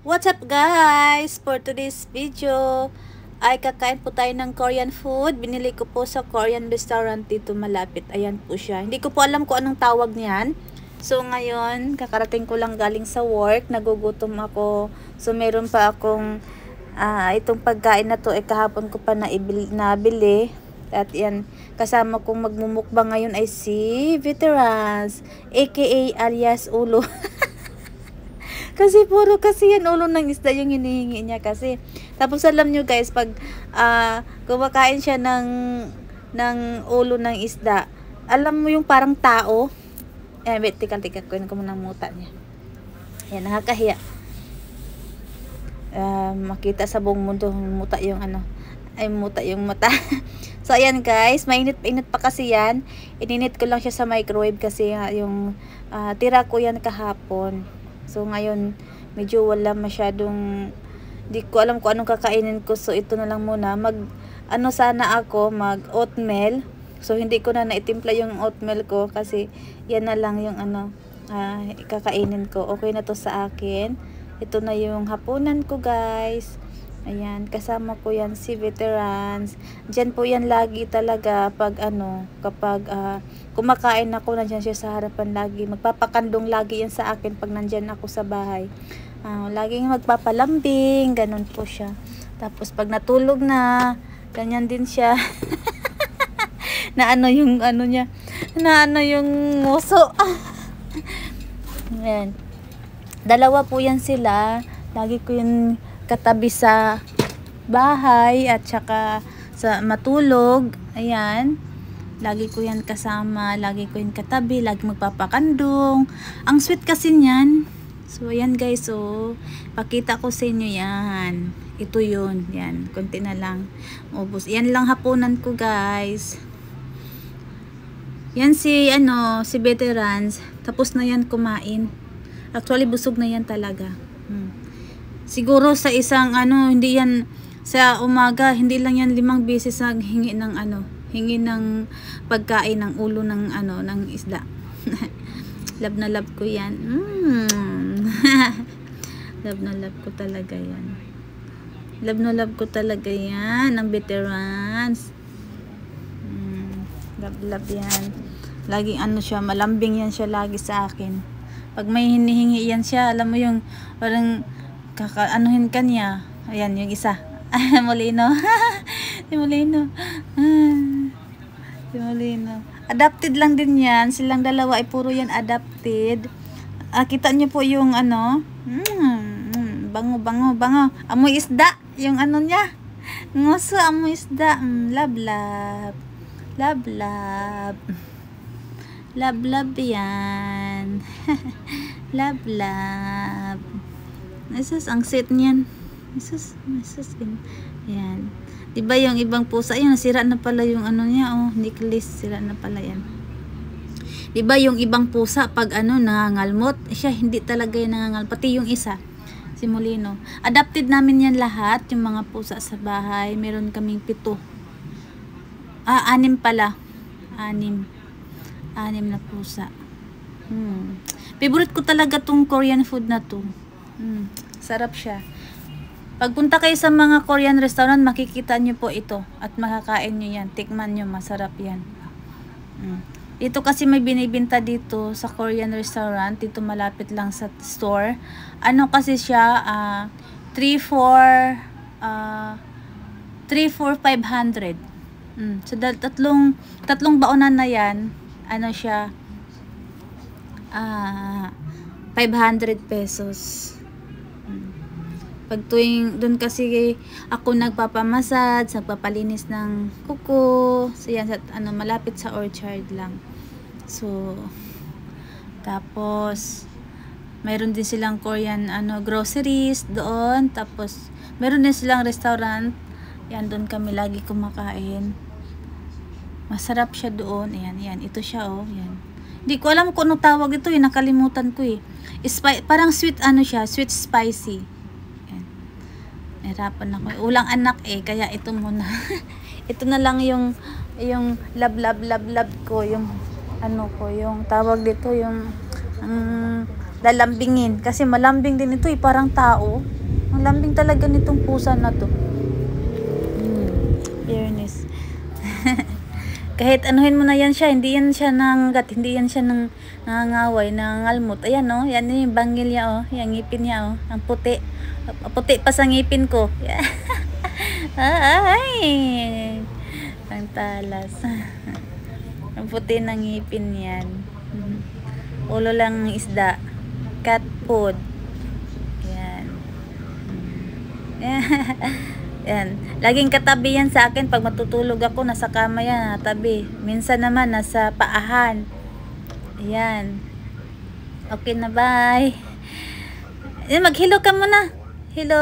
What's up guys? For today's video ay kakain po tayo ng Korean food. Binili ko po sa Korean restaurant dito malapit. Ayan po siya. Hindi ko po alam kung anong tawag niyan. So ngayon, kakarating ko lang galing sa work. Nagugutom ako. So meron pa akong itong pagkain na to kahapon ko pa nabili. At yan, kasama kong magmumukbang ngayon ay si Veterans, aka alias Ulo. Kasi puro kasi yan ulo ng isda yung hinihingi niya kasi. Tapos alam nyo guys, pag kumakain siya ng ulo ng isda, alam mo yung parang tao. Wait, tika, kunin ko muna muta niya. Yan, nakakahiya. Makita sa buong mundo, muta yung muta yung mata. So ayan guys, mainit pa kasi yan. Ininit ko lang siya sa microwave kasi yung tira ko yan kahapon. So ngayon medyo wala masyadong, di ko alam kung anong kakainin ko. So ito na lang muna. Sana ako mag oatmeal. So hindi ko na naitimpla yung oatmeal ko kasi yan na lang yung kakainin ko. Okay na to sa akin. Ito na yung hapunan ko guys. Ayan, kasama ko yan si Veterans. Diyan po yan lagi talaga pag kapag kumakain ako, nandiyan siya sa harapan lagi. Magpapakandong lagi yan sa akin pag nandiyan ako sa bahay. Laging magpapalambing, ganun po siya. Tapos pag natulog na, ganyan din siya. na yung niya, yung nguso. Ayan. Dalawa po yan sila. Lagi ko yung katabi sa bahay at saka sa matulog. Ayan, lagi ko yan kasama, lagi ko yan katabi, lagi magpapakandong. Ang sweet kasi niyan. So ayan guys, so pakita ko sa inyo yan. Ito yun, yan, konti na lang ubos. Yan lang hapunan ko guys. Yan si Veterans, tapos na yan kumain. Actually busog na yan talaga. Siguro sa isang hindi yan sa umaga, hindi lang yan 5 beses hingi ng pagkain ng ulo ng isda. Love na love ko yan. Love na love ko talaga yan. Love na love ko talaga yan ng Veterans. Love yan. Laging siya, malambing yan siya lagi sa akin. Pag may hinihingi yan siya, alam mo yung parang kakaanuhin ka niya. Ayan, yung isa. Molino. Si Molino. Si Molino. Adapted lang din yan. Silang dalawa ay puro yan adapted. Kita nyo po yung bango. Amoy isda. Yung niya. Nguso, amoy isda. Love. Love yan. Love. Isus, ang set niyan. Isus. Yan. Diba yung ibang pusa, yan, nasira na pala yung niya, necklace, sira na pala yan. Diba yung ibang pusa, pag nangangalmot, siya, hindi talaga yung nangangalmot. Pati yung isa, si Molino. Adapted namin yan lahat, yung mga pusa sa bahay. Meron kaming 7. 6 pala. 6 na pusa. Favorite ko talaga tong Korean food na to. Sarap siya. Pagpunta kayo sa mga Korean restaurant, makikita nyo po ito at makakain nyo yan. Tikman nyo, masarap yan. Ito kasi may binibenta dito sa Korean restaurant, dito malapit lang sa store. Kasi siya 3,400. So tatlong baonan na yan, siya 500 pesos. Pag doon kasi ako nagpapamassage, nagpapalinis ng kuko. So yan, malapit sa orchard lang. So tapos mayroon din silang Korean groceries doon. Tapos mayroon din silang restaurant. Yan, doon kami lagi kumakain. Masarap siya doon. Ayan, ito siya yan. Hindi ko alam kung anong tawag ito, nakalimutan ko parang sweet siya, sweet spicy. Nahirapan ako. Ulang anak kaya ito muna. Ito na lang yung love ko, yung yung tawag dito, yung lalambingin. Kasi malambing din ito parang tao. Ang lambing talaga nitong pusa na to. Fairness. Kahit anuhin mo na yan siya, hindi yan siya nangat, hindi yan siya nangangaway, nangangalmot. Ayan o, yan yung bangil niya o, yung ngipin niya o, ang puti. Puti pa sa ngipin ko. Ay, ang talas. Ang puti ng ngipin yan. Ulo lang ng isda. Cat food. Yan. Yan. Laging katabi yan sa akin pag matutulog ako, nasa kama yan, tabi. Minsan naman nasa paahan. Ayan. Okay na, bye. Mag-hello ka muna. Hello.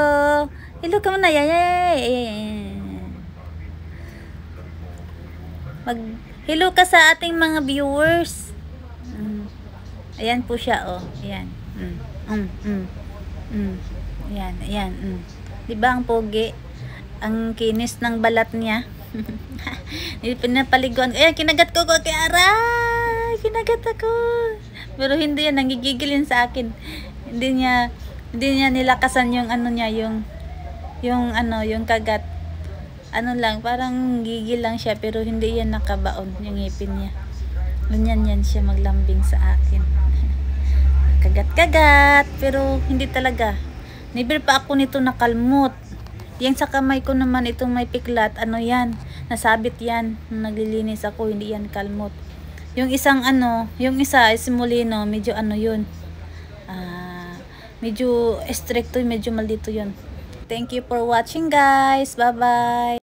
Hello ka muna. Yay. Mag-hello ka sa ating mga viewers. Ayan po siya, oh. Ayan. Ayan. Diba ang pogi? Ang kinis ng balat niya. Pinapaliguan. Ayan, kinagat ko kay Aray. Kinagat ako. Pero hindi yan, nangigigil yan sa akin. Hindi niya nilakasan yung ano niya, yung kagat. Ano lang, parang gigil lang siya, pero hindi yan nakabaon yung ngipin niya. Ganyan siya maglambing sa akin. Kagat, pero hindi talaga. Never pa ako nito nakalmot. Yang sa kamay ko naman, itong may piklat, ano yan, nasabit yan. Nung naglilinis ako, hindi yan kalmot. Yung isang yung isa is Molino, medyo yun. Medyo stricto, medyo maldito yun. Thank you for watching, guys. Bye-bye.